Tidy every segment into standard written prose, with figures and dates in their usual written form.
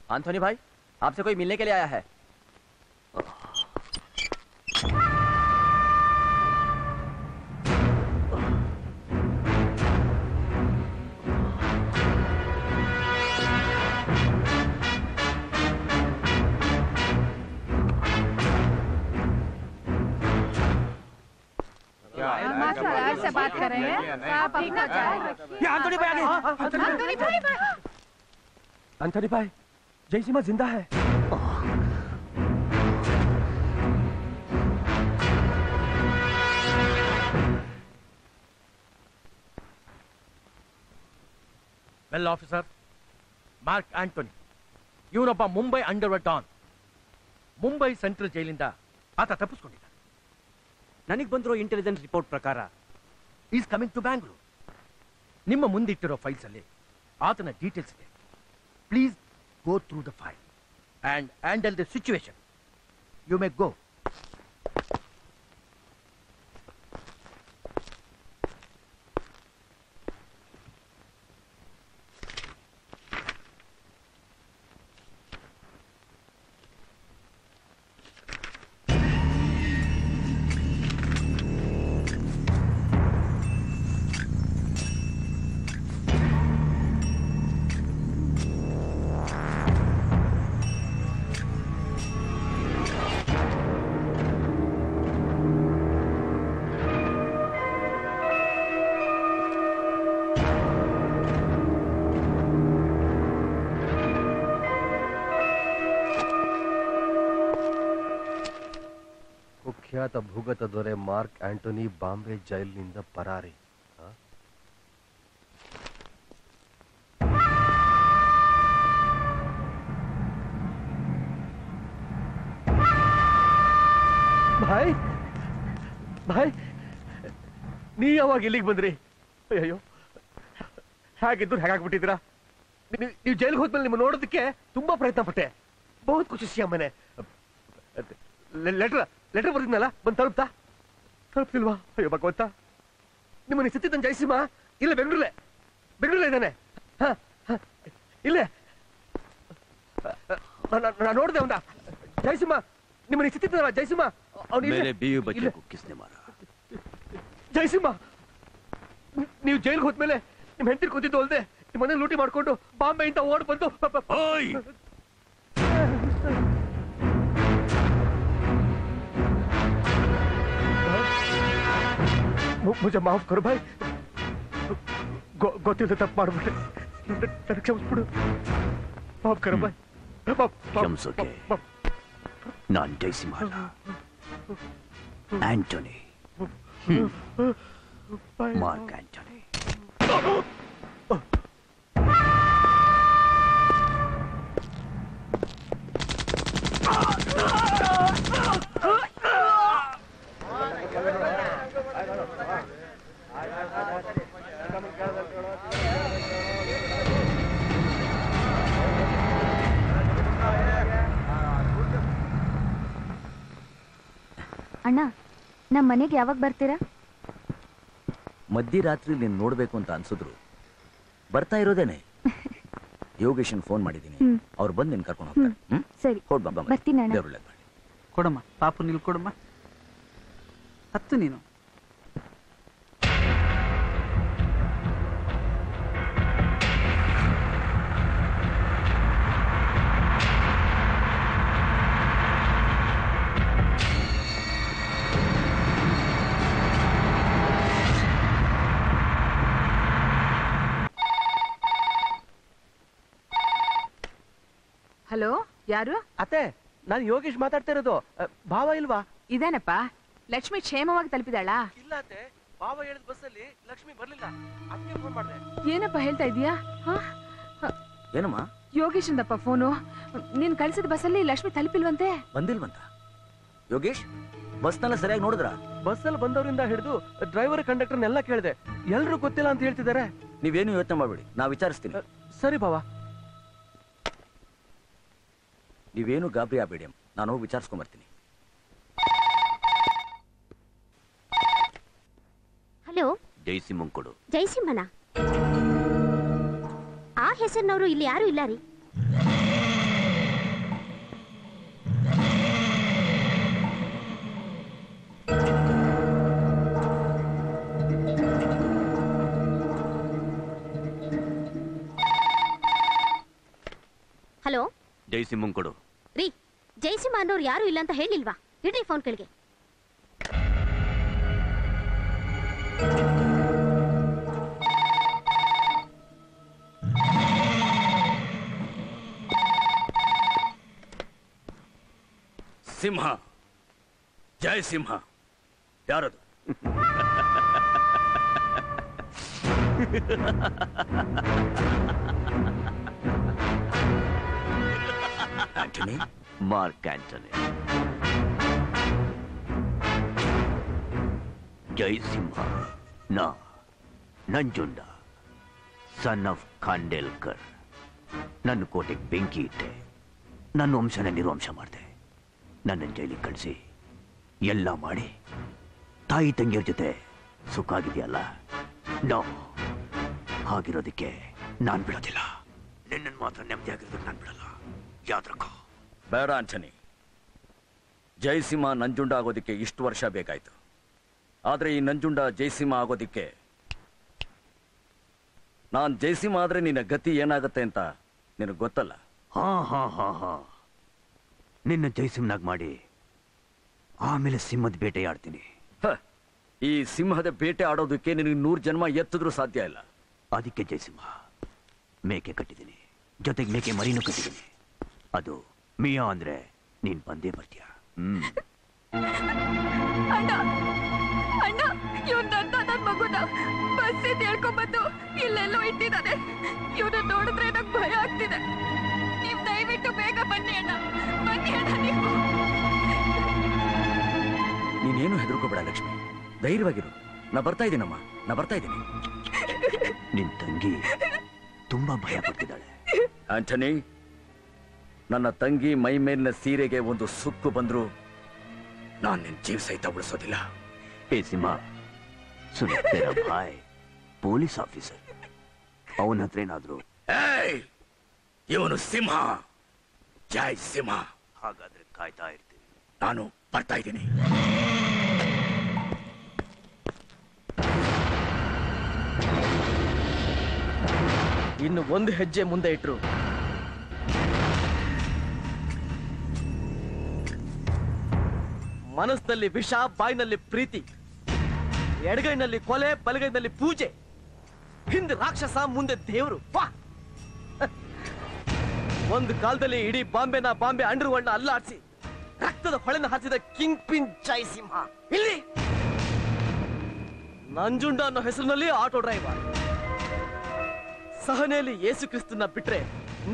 आंथोनी भाई, आपसे कोई मिलने के लिए आया है। से बात कर रहे हैं आप अपना ये आंथोनी भाई आ गए। आंथोनी भाई, जयसीमा जिंदा है। वेल ऑफिसर, मार्क ಆಂಟೋನಿ ಇವನೊಬ್ಬ Mumbai underworld don. Mumbai central ಜೈಲಿಂದ ಆತ ತಪ್ಪಿಸ್ಕೊಂಡಿದ್ದ. ನನಗೆ ಬಂದಿರೋ ಇಂಟೆಲಿಜೆನ್ಸ್ ರಿಪೋರ್ಟ್ ಪ್ರಕಾರ ಈಸ್ ಕಮಿಂಗ್ ಟು ಬ್ಯಾಂಗ್ಳೂರ್. ನಿಮ್ಮ ಮುಂದಿಟ್ಟಿರೋ ಫೈಲ್ಸ್ ಅಲ್ಲಿ ಆತನ ಡೀಟೇಲ್ಸ್ ಇದೆ. Please go through the file and handle the situation. You may go. ಕುಖ್ಯಾತ ಭೂಗತ ದೊರೆ ಮಾರ್ಕ್ ಆಂಟೋನಿ ಬಾಂಬೆ ಜೈಲಿನಿಂದ ಪರಾರಿ. ಭಾಯ್ ಭಾಯ್, ನೀ ಯಾವಾಗ ಇಲ್ಲಿಗೆ ಬಂದ್ರಿ? ಅಯ್ಯೋ, ಹೇಗಿದ್ರು ಹೇಗಾಗ್ಬಿಟ್ಟಿದ್ದೀರಾ? ನೀವು ಜೈಲಿಗೆ ಹೋದ್ಮೇಲೆ ನಿಮ್ಮ ನೋಡೋದಕ್ಕೆ ತುಂಬಾ ಪ್ರಯತ್ನ ಪಟ್ಟೆ. ಬಹುತ್ ಖುಷಿ ಸಿಯಾ ಮನೆ. ಲೆಟರ್ ಬರ್ತಿದ್ನಲ್ಲ, ಬಂದು ತಲುಪ್ತಿಲ್ವಾ? ಅಯ್ಯೋ ಭಗವಂತ, ನಿಮ್ಮನ್ನ ಸಿತ್ತಿದ್ದ ಜಯಸಿಂಹ ಇಲ್ಲ ಬೆಂಗಳೂರಲ್ಲೇ ಇದ್ದಾನೆ. ಇಲ್ಲೇ ನಾನು ನೋಡಿದೆ ಅವನ. ಜಯಸಿಂಹ ನಿಮ್ಮನ್ನ ಸಿತ್ತಿದ್ದಲ್ಲ ಜಯಸಿಂಹ. ಜಯಸಿಂಹ, ನೀವು ಜೈಲ್ಗೆ ಹೋದ್ಮೇಲೆ ನಿಮ್ ಹೆಂಡತಿ ಕೂತಿದ್ದು ಅಲ್ದೆ ನಿಮ್ಮ ಮನೆ ಲೂಟಿ ಮಾಡ್ಕೊಂಡು ಬಾಂಬೆಯಿಂದ ಓಡ್ ಬಂದು मुझे माफ करो भाई, ಗೊತ್ತಿಲ್ಲದೆ ತಪ್ಪು ಮಾಡ್ಬಿಟ್ಟೆ, ನನಗೆ ಕ್ಷಮಿಸ್ಬಿಡು. ಮಾಫ್ ಕರೋ ಭಾಯ್. ಕ್ಷಮಿಸೋಕೆ ನಾನ್ ಜಯಸಿಂಹ ಅಲ್ಲ, ಆಂಟೋನಿ, ಮಾರ್ಕ್ ಆಂಟೋನಿ. ಅಣ್ಣ, ನಮ್ಮ ಮನೆಗೆ ಯಾವಾಗ ಬರ್ತೀರಾ? ಮಧ್ಯರಾತ್ರಿ ನೀನು ನೋಡ್ಬೇಕು ಅಂತ ಅನ್ಸಿದ್ರು ಬರ್ತಾ ಇರೋದೇನೆ. ಯೋಗೇಶನ್ ಫೋನ್ ಮಾಡಿದ್ದೀನಿ, ಅವ್ರು ಬಂದು ನಿನ್ ಕರ್ಕೊಂಡು ಹೋಗ್ತಾರೆ. ಸರಿ, ಬರ್ತೀನಿ ಅಣ್ಣ. ಕೊಡಮ್ಮ ಪಾಪು, ನಿಲ್ ಕೊಡಮ್ಮ, ಹತ್ತು ನೀನು. ಹಲೋ, ಯಾರು? ಅತ್ತೆ, ನಾನು ಯೋಗೇಶ್ ಮಾತಾಡ್ತಾ ಇರೋದು. ಭಾವ ಇಲ್ವಾ? ಇದೇನಪ್ಪ, ಲಕ್ಷ್ಮಿ ಕ್ಷೇಮವಾಗಿ ತಲುಪಿದಾಳ? ಇಲ್ಲ ಅತ್ತೆ, ಭಾವ ಹೇಳಿದ ಬಸ್ಸಲ್ಲಿ ಲಕ್ಷ್ಮಿ ಬರ್ಲಿಲ್ಲ, ಅದಕ್ಕೆ ಫೋನ್ ಮಾಡಿದೆ. ಏನಪ್ಪ ಹೇಳ್ತಾ ಇದೀಯಾ? ಏನಮ್ಮ? ಯೋಗೇಶ್ ಫೋನು. ನೀನ್ ಕಳಿಸಿದ ಬಸ್ಸಲ್ಲಿ ಲಕ್ಷ್ಮಿ ತಲುಪಿಲ್ವಂತೆ. ಬಂದಿಲ್ವಂತ? ಯೋಗೇಶ್ ಬಸ್ನೆಲ್ಲ ಸರಿಯಾಗಿ ನೋಡಿದ್ರ? ಬಸ್ಸಲ್ಲಿ ಬಂದವರಿಂದ ಹಿಡಿದು ಡ್ರೈವರ್ ಕಂಡಕ್ಟರ್ನೆಲ್ಲ ಕೇಳಿದೆ, ಎಲ್ರು ಗೊತ್ತಿಲ್ಲ ಅಂತ ಹೇಳ್ತಿದ್ದಾರೆ. ನೀವೇನು ಯೋಚನೆ ಮಾಡಬೇಡಿ, ನಾ ವಿಚಾರಿಸ್ತೀನಿ. ಸರಿ ಭಾವ. ನೀವೇನು ಗಾಬರಿ ಆಗಬೇಡಿ, ನಾನು ಹೋಗಿ ವಿಚಾರಿಸ್ಕೊಂಡ್ ಬರ್ತೀನಿ. ಹಲೋ, ಜಯಸಿಂಹನ್ ಕೊಡು. ಜಯಸಿಂಹನ? ಆ ಹೆಸರಿನವರು ಇಲ್ಲಿ ಯಾರು ಇಲ್ಲ ರೀ. ಜೈಸಿಂಹನ್ ಕೊಡು. ರೀ, ಜಯಸಿಂಹ ಅನ್ನೋರು ಯಾರು ಇಲ್ಲ ಅಂತ ಹೇಳಿಲ್ವಾ? ಇಡ್ರಿ ಫೋನ್ ಕೆಳಗೆ. ಸಿಂಹ, ಜಯಸಿಂಹ ಯಾರದು? Antony, Mark Antony. Jayasimha, Nanjunda, son of Khandelkar. ನನ್ನ ಕೋಟೆಗೆ ಬೆಂಕಿ ಇಟ್ಟೆ, ನನ್ನ ವಂಶನ ನಿರ್ವಂಶ ಮಾಡಿದೆ. ನನ್ನ ಜೈಲಿಗೆ ಕಳಿಸಿ ಎಲ್ಲ ಮಾಡಿ ತಾಯಿ ತಂಗಿಯರ ಜೊತೆ ಸುಖ ಆಗಿದೆಯಲ್ಲ, ನೋ, ಹಾಗಿರೋದಕ್ಕೆ ನಾನು ಬಿಡೋದಿಲ್ಲ. ನಿನ್ನನ್ನು ಮಾತ್ರ ನೆಮ್ಮದಿ ಆಗಿರೋದಕ್ಕೆ ನಾನು ಬಿಡಲ್ಲ. ಯಾವ್ದ್ರಕ್ಕೋ ಬೇಡ ಆಂಟನಿ. ಜಯಸಿಂಹ ನಂಜುಂಡ ಆಗೋದಕ್ಕೆ ಇಷ್ಟು ವರ್ಷ ಬೇಕಾಯ್ತು. ಆದ್ರೆ ಈ ನಂಜುಂಡ ಜಯಸಿಂಹ ಆಗೋದಿಕ್ಕೆ, ನಾನು ಜಯಸಿಂಹ ಆದ್ರೆ ನಿನ್ನ ಗತಿ ಏನಾಗುತ್ತೆ ಅಂತ ನಿನಗೆ ಗೊತ್ತಲ್ಲ. ಹಾ, ನಿನ್ನ ಜಯಸಿಂಹನಾಗ್ ಮಾಡಿ ಆಮೇಲೆ ಸಿಂಹದ ಬೇಟೆ ಆಡ್ತೀನಿ. ಈ ಸಿಂಹದ ಬೇಟೆ ಆಡೋದಕ್ಕೆ ನಿನಗೆ 100 ಜನ್ಮ ಎತ್ತಿದ್ರೂ ಸಾಧ್ಯ ಇಲ್ಲ. ಅದಕ್ಕೆ ಜಯಸಿಂಹ ಮೇಕೆ ಕಟ್ಟಿದ್ದೀನಿ, ಜೊತೆಗೆ ಮೇಕೆ ಮರಿನೂ ಕಟ್ಟಿದ್ದೀನಿ. ಅದು ಮಿಯಾ ಅಂದ್ರೆ ನೀನ್ ಬಂದೇ ಬರ್ತೀಯ. ಅಣ್ಣ, ಅಣ್ಣ, ಇವನ್ ನನ್ನ ಮಗುನ ಬಸ್ಸಿಂದ ಹೇಳ್ಕೊಂಡ್ಬಂದು ಇಲ್ಲೆಲ್ಲೋ ಇಟ್ಟಿದ್ದಾನೆ. ಇವನು ನೋಡಿದ್ರೆ ನಂಗೆ ಭಯ ಆಗ್ತಿದೆ. ನೀವು ದಯವಿಟ್ಟು ಬೇಗ ಬನ್ನಿ ಅಣ್ಣ, ಬನ್ನಿ ಅಣ್ಣ ನೀವು. ನೀನೇನು ಹೆದರ್ಕೋಬೇಡ ಲಕ್ಷ್ಮಿ, ಧೈರ್ಯವಾಗಿರು. ನಾ ಬರ್ತಾ ಇದ್ದೀನಮ್ಮ, ನಾ ಬರ್ತಾ ಇದ್ದೀನಿ. ನಿನ್ ತಂಗಿ ತುಂಬಾ ಭಯ ಪಡ್ತಿದ್ದಾಳೆ. ಆಂಟನಿ, ನನ್ನ ತಂಗಿ ಮೈ ಮೇಲಿನ ಸೀರೆಗೆ ಒಂದು ಸುಕ್ಕು ಬಂದ್ರು ನಾನು ನಿನ್ ಜೀವ ಸಹಿತ ಉಳಿಸೋದಿಲ್ಲ. ಏ ಸಿಂಹ, ಸುನೀಲ್ ಭಾಯ್ ಪೊಲೀಸ್ ಆಫೀಸರ್, ಅವನ ಹತ್ರ ಏನಾದ್ರು ಇವನು ಸಿಂಹ, ಜೈ ಸಿಂಹ. ಹಾಗಾದ್ರೆ ಕಾಯ್ತಾ ಇರ್ತೀನಿ, ನಾನು ಬರ್ತಾ ಇದ್ದೀನಿ. ಇನ್ನು ಒಂದು ಹೆಜ್ಜೆ ಮುಂದೆ ಇಟ್ರು ಮನಸ್ಸಿನಲ್ಲಿ ವಿಷ, ಬಾಯಿನಲ್ಲಿ ಪ್ರೀತಿ, ಎಡಗೈನಲ್ಲಿ ಕೊಲೆ, ಬಲಗೈನಲ್ಲಿ ಪೂಜೆ, ಹಿಂದೆ ರಾಕ್ಷಸ, ಮುಂದೆ ದೇವರು. ಒಂದು ಕಾಲದಲ್ಲಿ ಇಡೀ ಬಾಂಬೆ ಅಂಡರ್ವರ್ಲ್ಡ್ ಅಲ್ಲಾಡಿಸಿ ರಕ್ತದ ಹೊಳೆನ ಹಾಸಿದ ಕಿಂಗ್ ಪಿನ್ ಜಯಸಿಂಹ ಇಲ್ಲಿ ನಂಜುಂಡ ಅನ್ನೋ ಹೆಸರಿನಲ್ಲಿ ಆಟೋ ಡ್ರೈವರ್. ಸಹನೆಯಲ್ಲಿ ಯೇಸು ಕ್ರಿಸ್ತನ ಬಿಟ್ರೆ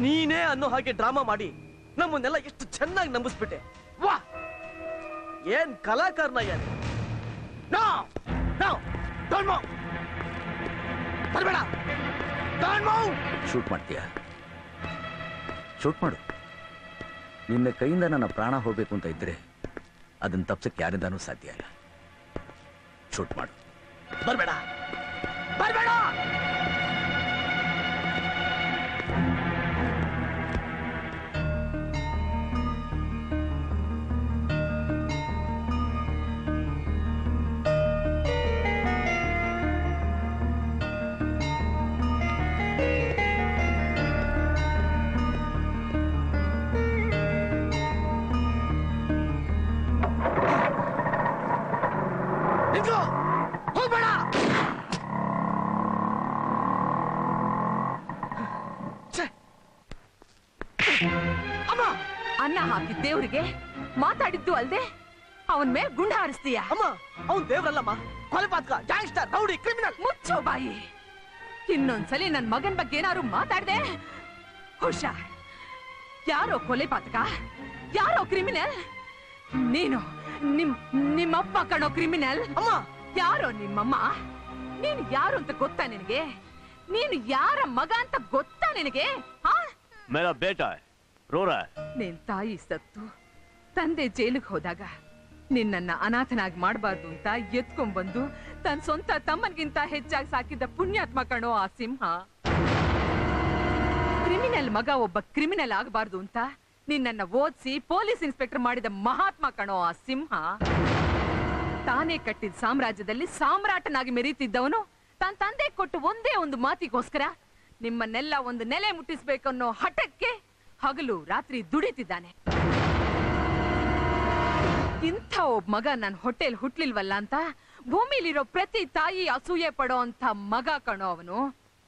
ನೀನೇ ಅನ್ನೋ ಹಾಗೆ ಡ್ರಾಮಾ ಮಾಡಿ ನಮ್ಮನ್ನೆಲ್ಲ ಎಷ್ಟು ಚೆನ್ನಾಗಿ ನಂಬಿಸ್ಬಿಟ್ಟೆ. ವಾ, ಏನ್ ಕಲಾಕಾರನ ಏನು? ಬರ್ಬೇಡ, ಶೂಟ್ ಮಾಡ್ತೀಯ? ಶೂಟ್ ಮಾಡು. ನಿನ್ನ ಕೈಯಿಂದ ನನ್ನ ಪ್ರಾಣ ಹೋಗ್ಬೇಕು ಅಂತ ಇದ್ರೆ ಅದನ್ನ ತಪ್ಸಕ್ಕೆ ಯಾರಿಂದಾನೂ ಸಾಧ್ಯ ಇಲ್ಲ. ಶೂಟ್ ಮಾಡು. ಬರ್ಬೇಡ, ಬರ್ಬೇಡ. ಹೋಗ್ಬೇಡ. ಅಮ್ಮ, ಅನ್ನ ಹಾಕಿ ದೇವ್ರಿಗೆ ಮಾತಾಡಿದ್ದು ಅಲ್ದೆ ಅವನ್ ಮೇಲೆ ಗುಂಡ ಹಾರಿಸ್ತೀಯ? ಅಮ್ಮ, ಅವನ್ ದೇವ್ರಲ್ಲಮ್ಮ, ಕೊಲೆಪಾತಕ, ಗ್ಯಾಂಗ್ಸ್ಟರ್, ರೌಡಿ, ಕ್ರಿಮಿನಲ್. ಮುಚ್ಚೋ ಬಾಯಿ. ಇನ್ನೊಂದ್ಸಲಿ ನನ್ ಮಗನ್ ಬಗ್ಗೆ ಏನಾದ್ರು ಮಾತಾಡ್ದೆ ಹುಷಾರ್. ಯಾರೋ ಕೊಲೆಪಾತಕ, ಯಾರೋ ಕ್ರಿಮಿನಲ್. ನೀನು ನಿಮ್ಮಪ್ಪ ಕಣೋ ಕ್ರಿಮಿನಲ್. ಅಮ್ಮ, ಯಾರೋ ನಿಮ್ಮಮ್ಮ? ನೀನು ಯಾರು ಅಂತ ಗೊತ್ತಾ ನಿನಗೆ? ನೀನು ಯಾರ ಮಗ ಅಂತ ಗೊತ್ತಾ ನಿನಗೆ? ಮೇರಾ ಬೇಟಾ ರೋರಾ. ನಿನ್ ತಾಯಿ ಸತ್ತು ತಂದೆ ಜೈಲಿಗೆ ಹೋದಾಗ ನಿನ್ನನ್ನ ಅನಾಥನಾಗಿ ಮಾಡಬಾರ್ದು ಅಂತ ಎತ್ಕೊಂಡ್ಬಂದು ತನ್ನ ಸ್ವಂತ ತಮ್ಮನ್ಗಿಂತ ಹೆಚ್ಚಾಗಿ ಸಾಕಿದ್ದ ಪುಣ್ಯಾತ್ಮ ಕಣೋ ಆ ಸಿಂಹ. ಕ್ರಿಮಿನಲ್ ಮಗ ಒಬ್ಬ ಕ್ರಿಮಿನಲ್ ಆಗಬಾರ್ದು ಅಂತ ನಿನ್ನನ್ನ ಓದಿಸಿ ಪೊಲೀಸ್ ಇನ್ಸ್ಪೆಕ್ಟರ್ ಮಾಡಿದ ಮಹಾತ್ಮ ಕಣೋ ಆ ಸಿಂಹ. ತಾನೇ ಕಟ್ಟಿದ ಸಾಮ್ರಾಜ್ಯದಲ್ಲಿ ಸಾಮ್ರಾಟನಾಗಿ ಮೆರೀತಿದ್ದವನು ತನ್ನ ತಂದೆ ಕೊಟ್ಟು ಒಂದೇ ಒಂದು ಮಾತಿಗೋಸ್ಕರ ನಿಮ್ಮನ್ನೆಲ್ಲ ಒಂದು ನೆಲೆ ಮುಟ್ಟಿಸ್ಬೇಕನ್ನೋ ಹಗಲು ರಾತ್ರಿ ದುಡಿತಿದ್ದಾನೆ. ಇಂಥ ಒಬ್ಬ ಮಗ ನನ್ನ ಹೊಟ್ಟೆಲ್ ಹುಟ್ಲಿಲ್ವಲ್ಲ ಅಂತ ಭೂಮಿಲಿರೋ ಪ್ರತಿ ತಾಯಿ ಅಸೂಯೆ ಪಡೋ ಅಂತ ಮಗ ಕಣೋ ಅವನು.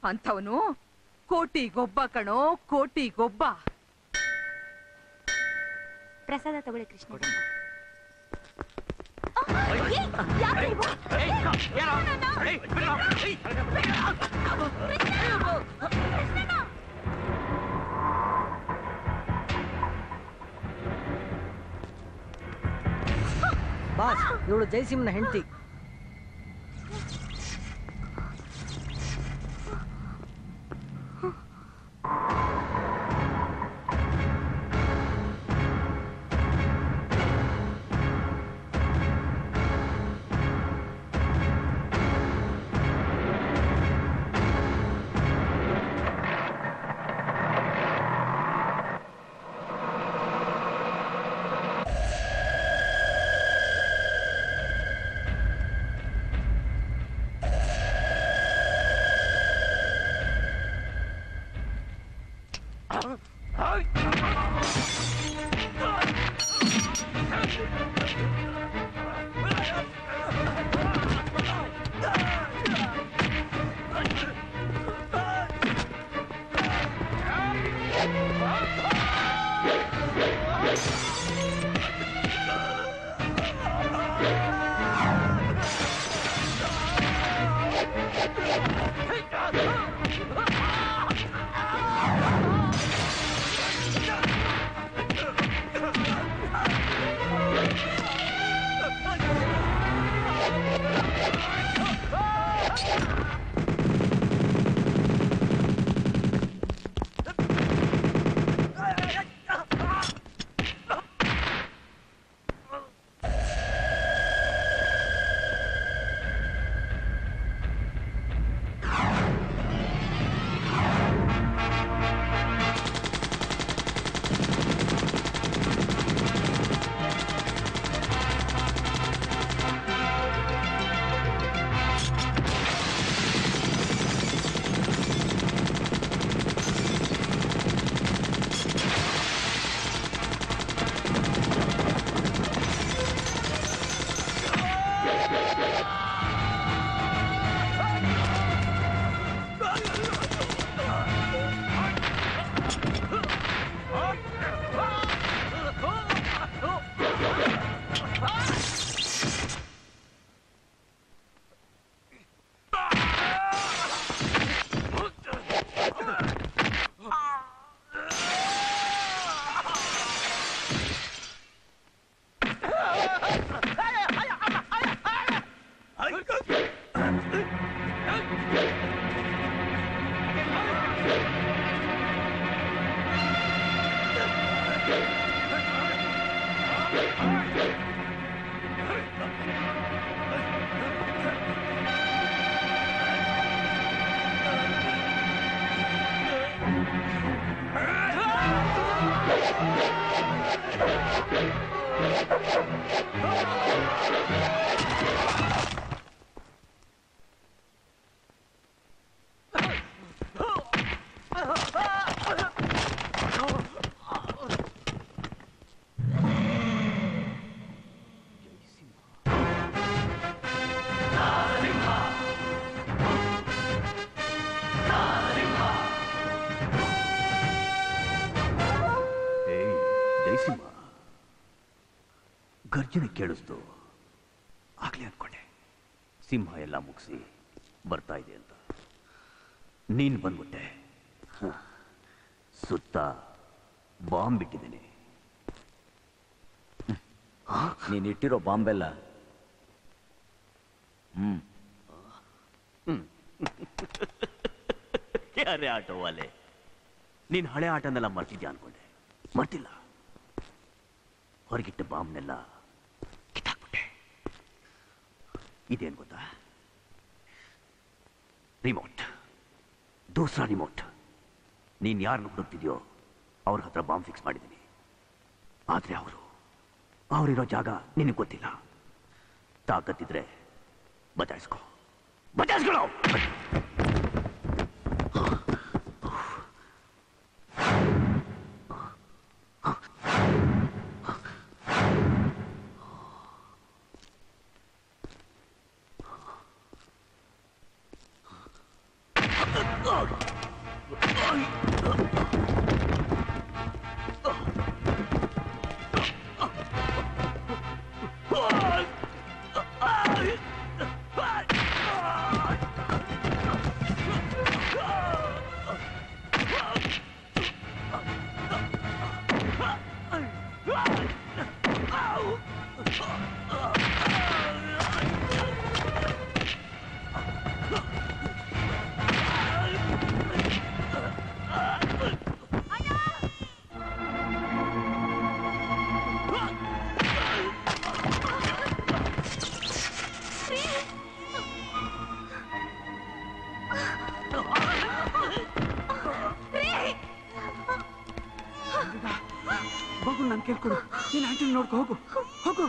ಅಂಥವನು ಕೋಟಿಗೊಬ್ಬ ಕಣೋ, ಕೋಟಿಗೊಬ್ಬ. ಪ್ರಸಾದ ತಗೊಳ್ಳಿ ಕೃಷ್ಣ. ಬಾಸ್, ಇವಳು ಜಯಸಿಂಹನ ಹೆಂಡತಿ. ಗರ್ಜನೆ ಕೇಳಿಸ್ತು. ಆಗ್ಲೇ ಅನ್ಕೊಂಡೆ ಸಿಂಹ ಎಲ್ಲ ಮುಗಿಸಿ ಬರ್ತಾ ಇದೆ ಅಂತ. ನೀನ್ ಬಂದ್ಬಿಟ್ಟೆ. ಸುತ್ತ ಬಾಂಬ್ ಬಿಟ್ಟಿದ್ದೀನಿ. ನೀನ್ ಇಟ್ಟಿರೋ ಬಾಂಬೆಲ್ಲ ಯಾರೇ ಆಟೋವಾಲೆ, ನೀನ್ ಹಳೆ ಆಟನೆಲ್ಲ ಮರ್ತಿದ್ಯಾ ಅನ್ಕೊಂಡೆ. ಮರ್ತಿಲ್ಲ. ಹೊರಗಿಟ್ಟ ಬಾಂಬ್ನೆಲ್ಲ ಕಿತ್ತಾಕ್ಬಿಟ್ಟೆ. ಇದೇನು ಗೊತ್ತಾ? ರಿಮೋಟ್. ದೂಸರಾ ರಿಮೋಟ್. ನೀನ್ ಯಾರನ್ನು ಹುಡುಕ್ತಿದ್ಯೋ ಅವ್ರ ಹತ್ರ ಬಾಂಬ್ ಫಿಕ್ಸ್ ಮಾಡಿದ್ದೀನಿ. ಆದ್ರೆ ಅವರಿರೋ ಜಾಗ ನಿನಗೆ ಗೊತ್ತಿಲ್ಲ. ತಾಕತ್ತಿದ್ರೆ ಬಚಾಯಿಸ್ಕೊ. ಬಚಾಯಿಸ್ಕೊಳ್ಳೋ. ಮಗು ನಾನು ಕೇಳ್ಕೊಡು ನೀನು ಆಂಟಿ ನೋಡ್ಕೊ ಹೋಗು ಹೋಗು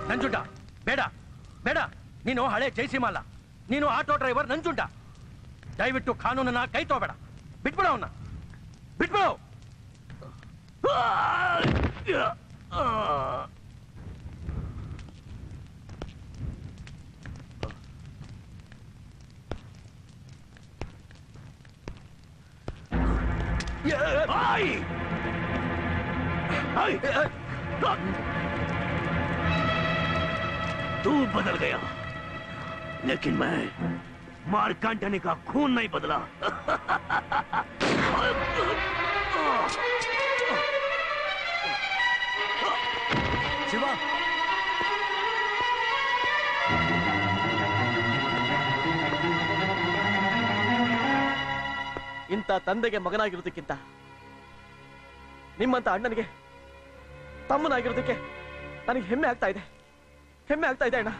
ನಂಜುಂಡ ಬೇಡ ಬೇಡ, ನೀನು ಹಳೆ ಜಯಸಿಂಹ ಅಲ್ಲ, ನೀನು ಆಟೋ ಡ್ರೈವರ್ ನಂಜುಂಡ. ದಯವಿಟ್ಟು ಕಾನೂನನ್ನ ಕೈ ತಗೋಬೇಡ, ಬಿಟ್ಬಿಡ ಅವನ್ನ, ಬಿಟ್ಬಿಡು. तू बदल गया, लेकिन मैं मार्क एंटनी का खून नहीं बदला. ಶಿವ, ಇಂಥ ತಂದೆಗೆ ಮಗನಾಗಿರೋದಕ್ಕಿಂತ ನಿಮ್ಮಂತ ಅಣ್ಣನಿಗೆ ತಮ್ಮನಾಗಿರೋದಕ್ಕೆ ನನಗೆ ಹೆಮ್ಮೆ ಆಗ್ತಾ ಇದೆ, ಹೆಮ್ಮೆ ಆಗ್ತಾ ಇದೆ ಅಣ್ಣ.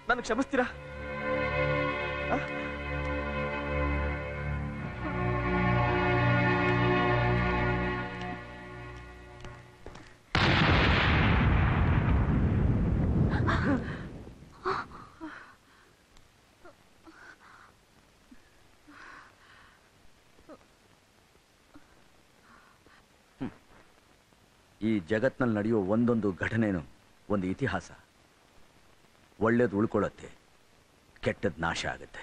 ನನಗೆ ಕ್ಷಮಿಸ್ತೀರಾ? ಈ ಜಗತ್ನಲ್ಲಿ ನಡೆಯೋ ಒಂದೊಂದು ಘಟನೆನೂ ಒಂದು ಇತಿಹಾಸ. ಒಳ್ಳೇದು ಉಳ್ಕೊಳ್ಳುತ್ತೆ, ಕೆಟ್ಟದ್ದು ನಾಶ ಆಗುತ್ತೆ.